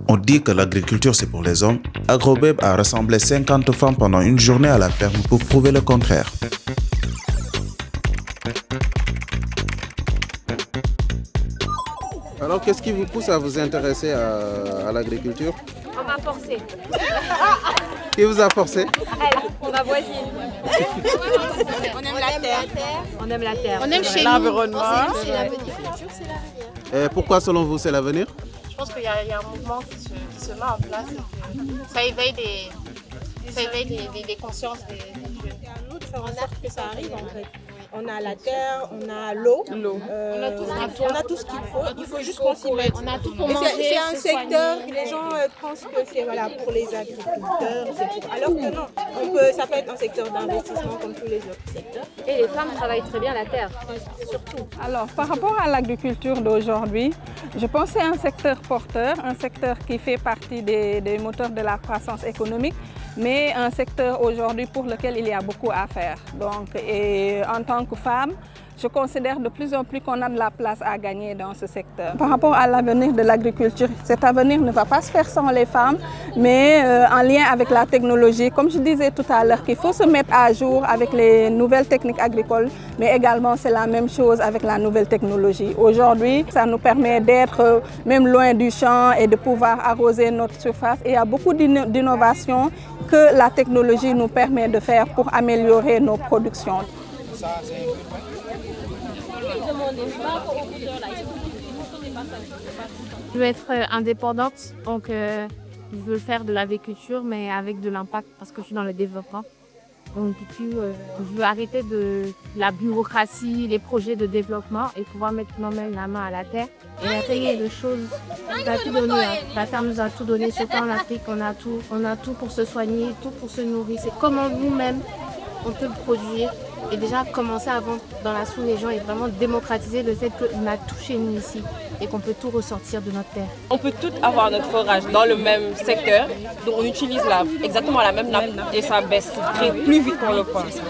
On dit que l'agriculture c'est pour les hommes. Agrobeb a rassemblé 50 femmes pendant une journée à la ferme pour prouver le contraire. Alors, qu'est-ce qui vous pousse à vous intéresser à l'agriculture? On m'a forcé. Qui vous a forcé? Elle, ma voisine. On aime la terre. On aime la terre. On aime chez l'environnement. C'est l'agriculture, c'est l'avenir. Et pourquoi selon vous c'est l'avenir? Je pense qu'il y a un mouvement qui se met en place et que ça éveille des consciences des jeunes. C'est à nous de faire en sorte que ça arrive en fait. On a la terre, on a l'eau, on a tout ce qu'il faut. Il faut juste qu'on s'y mette. On a tout pour Et manger. c'est un secteur, les gens pensent que c'est voilà, pour les agriculteurs, alors que non. Ça peut être un secteur d'investissement comme tous les autres secteurs. Et les femmes travaillent très bien la terre. Surtout. Alors, par rapport à l'agriculture d'aujourd'hui, je pense que c'est un secteur porteur, un secteur qui fait partie des moteurs de la croissance économique, mais un secteur aujourd'hui pour lequel il y a beaucoup à faire. Donc, et en tant que femme, je considère de plus en plus qu'on a de la place à gagner dans ce secteur. Par rapport à l'avenir de l'agriculture, cet avenir ne va pas se faire sans les femmes, mais en lien avec la technologie. Comme je disais tout à l'heure, qu'il faut se mettre à jour avec les nouvelles techniques agricoles, mais également c'est la même chose avec la nouvelle technologie. Aujourd'hui, ça nous permet d'être même loin du champ et de pouvoir arroser notre surface. Et il y a beaucoup d'innovations que la technologie nous permet de faire pour améliorer nos productions. Je veux être indépendante, donc je veux faire de l'agriculture, mais avec de l'impact parce que je suis dans le développement. Donc du coup, je veux arrêter de la bureaucratie, les projets de développement et pouvoir mettre la main à la terre et essayer de choses. Ça a tout donné, hein. La terre nous a tout donné, surtout en Afrique, on a tout pour se soigner, tout pour se nourrir. C'est comment nous-mêmes on peut le produire et déjà commencer à vendre dans la sous-région et vraiment démocratiser le fait qu'on a tout chez nous ici et qu'on peut tout ressortir de notre terre. On peut toutes avoir notre forage dans le même secteur, donc on utilise exactement la même nappe et ça baisse plus vite qu'on le pense.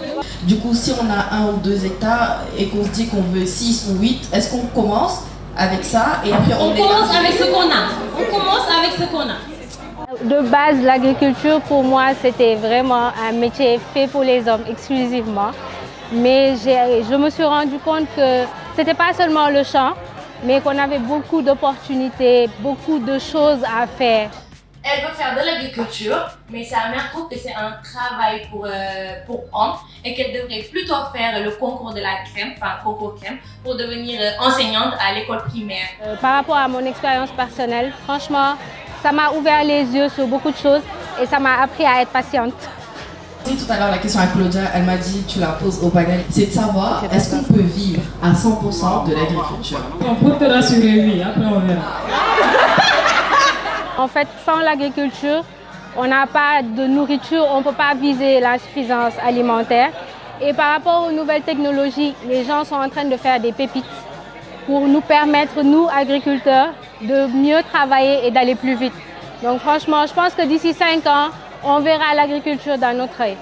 Du coup, si on a 1 ou 2 hectares et qu'on se dit qu'on veut 6 ou 8, est-ce qu'on commence avec ça et après On commence avec ce qu'on a. On commence avec ce qu'on a. De base, l'agriculture pour moi c'était vraiment un métier fait pour les hommes exclusivement. Mais je me suis rendu compte que ce n'était pas seulement le champ, mais qu'on avait beaucoup d'opportunités, beaucoup de choses à faire. Elle veut faire de l'agriculture, mais sa mère trouve que c'est un travail pour hommes et qu'elle devrait plutôt faire le concours de la crème, enfin concours crème, pour devenir enseignante à l'école primaire. Par rapport à mon expérience personnelle, franchement, ça m'a ouvert les yeux sur beaucoup de choses et ça m'a appris à être patiente. Tout à l'heure, la question à Claudia, elle m'a dit, tu la poses au panel, c'est de savoir est-ce qu'on peut vivre à 100% de l'agriculture. On peut te rassurer, oui, après on verra. En fait, sans l'agriculture, on n'a pas de nourriture, on ne peut pas viser l'insuffisance alimentaire. Et par rapport aux nouvelles technologies, les gens sont en train de faire des pépites pour nous permettre, nous, agriculteurs, de mieux travailler et d'aller plus vite. Donc franchement, je pense que d'ici 5 ans, on verra l'agriculture d'un autre œil.